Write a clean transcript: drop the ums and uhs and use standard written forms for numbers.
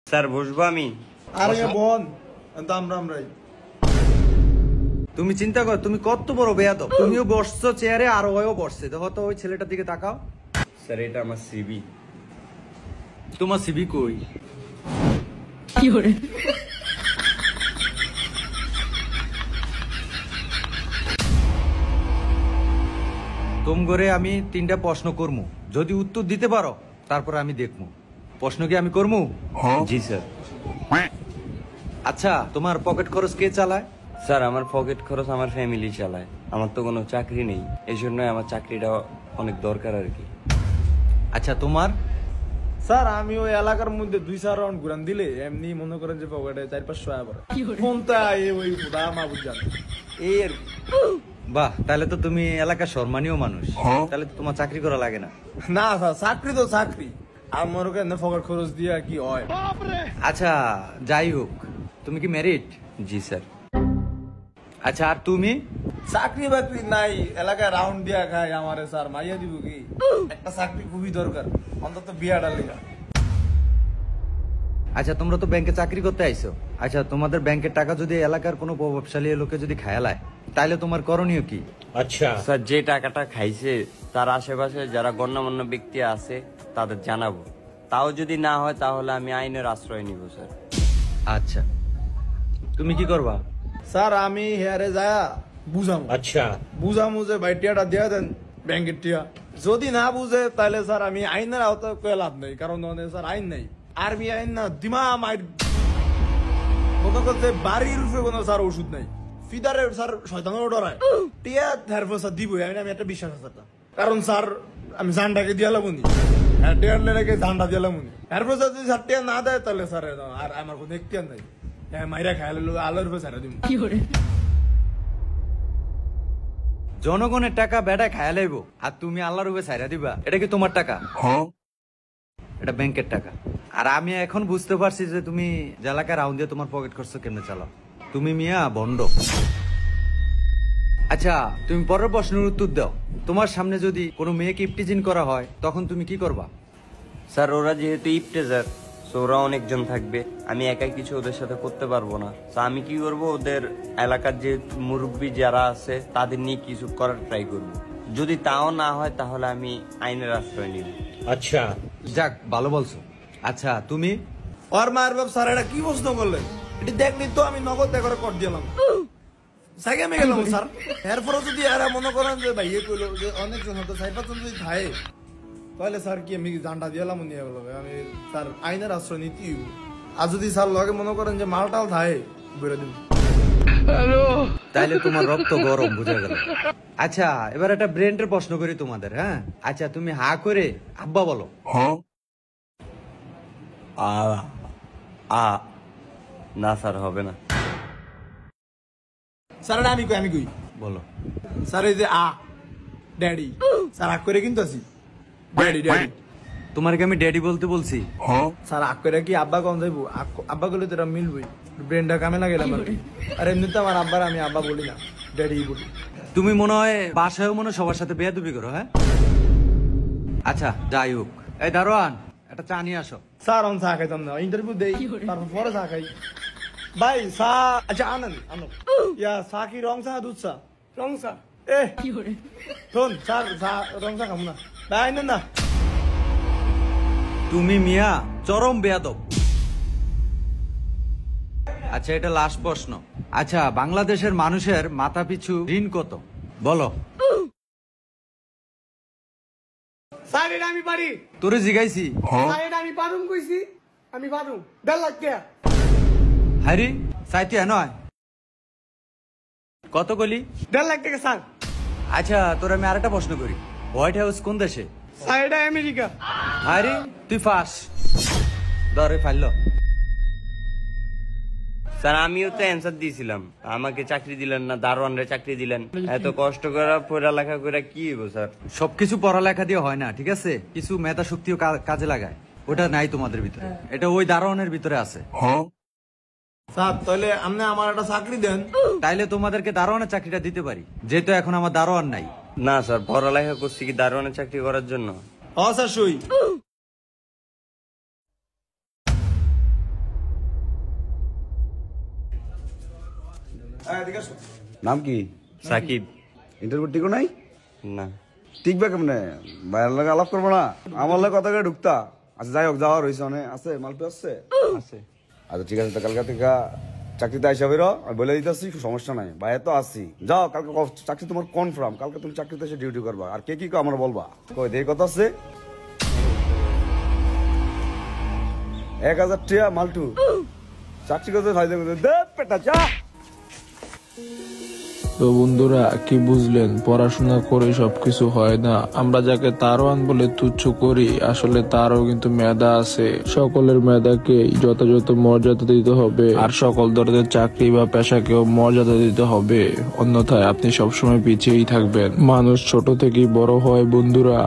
Sir বসবো আমি? আরে বোন আমরাই। তুমি চিন্তা কর, তুমি কত বড় বেয়াদব। তুমিও বসছো চেয়ারে আর ওও বসছে। দেখো তো ওই ছেলেটার দিকে তাকাও। স্যার এটা আমার সিবি। তোমার সিবি কই? কি করে? তোম করে আমি 3টা প্রশ্ন করবো, যদি উত্তর দিতে পারো তারপর আমি দেখবো। প্রশ্ন কি আমি করবো? জি স্যার। আচ্ছা, তোমার পকেট খরচ কে চালায়? স্যার আমার পকেট খরচ আমার ফ্যামিলি চালায়। আমার তো কোনো চাকরি নেই, এই জন্য আমার চাকরিটা অনেক দরকার আর কি। আচ্ছা তোমার? স্যার আমি ওই এলাকার মধ্যে 2-4 রাউন্ড ঘুরান দিলে এমনি মনে করেন যে পকেটে 4-500 আবার ফোনটা ওই খুদা মাহবুব জানে এই আর কি। বাহ, তাহলে তো তুমি এলাকার সম্মানীয় মানুষ। তাহলে তো তোমার চাকরি করা লাগে না। না স্যার, চাকরি তো চাকরি, আমার ওখানে পকেট খরচ দিয়া কি হয়। আচ্ছা যাই হোক, তুমি কি ম্যারিড? জি স্যার। আচ্ছা আর তুমি? চাকরি বাকরি নাই, এলাকায় রাউন্ড দিয়া খাই। আমারে স্যার মাইয়া দিব কি? একটা চাকরি খুবই দরকার, অন্তত বিয়াটা লেগা। আচ্ছা তোমরা তো ব্যাংকে চাকরি করতে আইছো। আচ্ছা তোমাদের ব্যাংকের টাকা যদি এলাকার কোনো প্রভাবশালী লোকে যদি খায়ালায়, তাহলে তোমার করণীয় কি? আচ্ছা স্যার, যে টাকাটা খাইছে তার আশেপাশে যারা গণ্যমান্য ব্যক্তি আছে তাদের জানাবো। তাও যদি না হয় তাহলে আমি আইনের আশ্রয় নিব স্যার। আচ্ছা তুমি কি করবা? স্যার আমি হেয়ারে যায় বুঝামু। আচ্ছা বুঝামু যে ভাই টিয়াটা দিয়া দেন ব্যাংকের টিয়া। যদি না বুঝে তাহলে স্যার আমি আইনের আওতায় কয়ে লাভ নেই, কারণ স্যার আইন নেই, আরবি আইন না দিমা মাইর মনে করতে বাড়ির রূপে কোনো স্যার ওষুধ নাই। ফিদারে স্যার শয়তানের ডরায় টিয়া ধারফ স্যার দিব আমি একটা বিশ্বাস আছে, কারণ স্যার আমি জানটাকে দিয়ে লাগুনি, টিয়ার লেগে জানটা দিয়ে লাগুনি। এরপর যদি স্যার টিয়া না দেয় তাহলে স্যার আর আমার কোনো এখতিয়ার নাই, মাইরা খাইলে আলোর রূপে স্যার দিব। কি করে? জনগণের টাকা বেটা খায়া লাইব আর তুমি আল্লাহর উপরে ছাইরা দিবা? এটা কি তোমার টাকা? এটা ব্যাংকের টাকা। আর আমি এখন বুঝতে পারছি যে তুমি এলাকায় রাউন্ড দিয়ে তোমার পকেট খরচ কেমনে চালাও। তুমি মিয়া বন্ড। আচ্ছা তুমি পরের প্রশ্নের উত্তর দাও। তোমার সামনে যদি কোনো মেয়েকে ইপটিজিং করা হয় তখন তুমি কি করবা? স্যার ওরা যেহেতু ইফতেজার, ওরা অনেকজন থাকবে, আমি একাই কিছু ওদের সাথে করতে পারবো না। তো আমি কি করব, ওদের এলাকার যে মুরব্বী যারা আছে তাদের নিয়ে কিছু করার ট্রাই করব। যদি তাও না হয় তাহলে আমি আইনের আশ্রয় নিব। আচ্ছা যাক, ভালো বলছো। আচ্ছা তুমি? আর মায়ের বাপ স্যার এটা কি প্রশ্ন করলেন? এটি দেখলি তো আমি নগদ করে কর দিলাম, সাইকে আমি গেলাম স্যার। এরপরে যদি এরা মনে করেন যে ভাই ইয়ে কইলো যে অনেকজন হতো 4-5 জন যদি থাকে, তাহলে স্যার কি আমি জানটা দিলাম নিয়ে গেল, আমি স্যার আইনের আশ্রয় নীতি। আর যদি স্যার লগে মনে করেন যে মালটাল থাকে বেরো দিব। তাইলে তোমার রক্ত গরম, বুঝা গেল। আচ্ছা এবার একটা ব্রেনের প্রশ্ন করি তোমাদের। হ্যাঁ আচ্ছা তুমি হা করে আব্বা বলো। না স্যার হবে না। স্যার আমি কই বলো। স্যার এই যে ড্যাডি, স্যার আগ করে কিন্তু আছি ড্যাডি ড্যাডি। তোমার কি আমি ড্যাডি বলতে বলছি? স্যার আগ করে কি আব্বা কম যাইবো? আব্বা করলে তো এটা মিলবই, ব্রেনটা কামে না গেলাম আর কি। আর এমনিতে আমার আব্বার আমি আব্বা বলি না, ড্যাডি বলি। তুমি মনে হয় বাসায়ও মনে হয় সবার সাথে বেয়াদবি করো। হ্যাঁ আচ্ছা যাই হোক, এই দারোয়ান একটা চা নিয়ে আসো। স্যার আমি চা খাইতাম না, ইন্টারভিউ দেই তারপর পরে চা খাই। ভাই চা আচ্ছা আনেন আনো। ইয়া চা কি রং চা দুধ চা? রং চা। কি করে? শোন স্যার চা রং চা খাবো না ভাই, আনেন না। তুমি মিয়া চরম বেয়াদব। আচ্ছা এটা লাস্ট প্রশ্ন। আচ্ছা বাংলাদেশের মানুষের মাথা পিছু ঋণ কত বলো? স্যার এটা আমি পারি। তোরে জিগাইছি। স্যার এটা আমি পারুম কইছি, আমি পারুম। 1.5 লাখ টাকা। হারি চাইতে নয় কত গলি? 1.5 লাখ টাকা স্যার। আচ্ছা তোর আমি আরেকটা প্রশ্ন করি, হোয়াইট হাউস কোন দেশে? স্যার এটা আমেরিকা। হারি তুই ফাঁস ধরে ফাইল। স্যার আমিও তো অ্যান্সার দিয়েছিলাম, আমাকে চাকরি দিলেন না, দারোয়ানরে চাকরি দিলেন। এত কষ্ট করে পড়ালেখা করে কি হইব স্যার? সবকিছু পড়ালেখা দিয়ে হয় না, ঠিক আছে? কিছু মেধা শক্তিও কাজে লাগায়, ওটা নাই তোমাদের ভিতরে, এটা ওই দারোয়ানের ভিতরে আছে। স্যার তাহলে আপনি আমার একটা চাকরি দেন, তাইলে তোমাদেরকে দারোয়ানের চাকরিটা দিতে পারি, যেহেতু এখন আমার দারোয়ান নাই। না স্যার, পড়ালেখা করছি কি দারোয়ানের চাকরি করার জন্য? স্যার সই। নাম কি? সাকিব। ইন্টারভিউ টিকো নাই? না। টিকবে কেমনে? বাইরের লাগে আলাপ করবো না? আমার লাগে কথা করে ঢুকতা? আচ্ছা যাই হোক, যাওয়ার হয়েছে অনেক আছে, মালপি আছে? আছে। আচ্ছা ঠিক আছে, তো কালকে থেকে চাকরিতে আইসা বেরো, আমি বলে দিতেছি, সমস্যা নাই, বাইরে তো আসি। যাও, কালকে চাকরি তোমার কনফার্ম, কালকে তুমি চাকরিতে এসে ডিউটি করবা। আর কে কি আমার বলবা, কই দেই কথা আছে। 1000 টাকা মালটু চাকরি করতে ফায়দা করতে দে পেটা চা। তো বন্ধুরা, কি বুঝলেন? পড়াশোনা করে সবকিছু হয় না। আমরা যাকে তারওয়ান বলে তুচ্ছ করি, আসলে তারও কিন্তু মেধা আছে। সকলের মেধাকে যথাযথ মর্যাদা দিতে হবে, আর সকল ধরনের চাকরি বা পেশাকেও মর্যাদা দিতে হবে, অন্যথায় আপনি সবসময় পিছিয়েই থাকবেন। মানুষ ছোট থেকেই বড় হয় বন্ধুরা।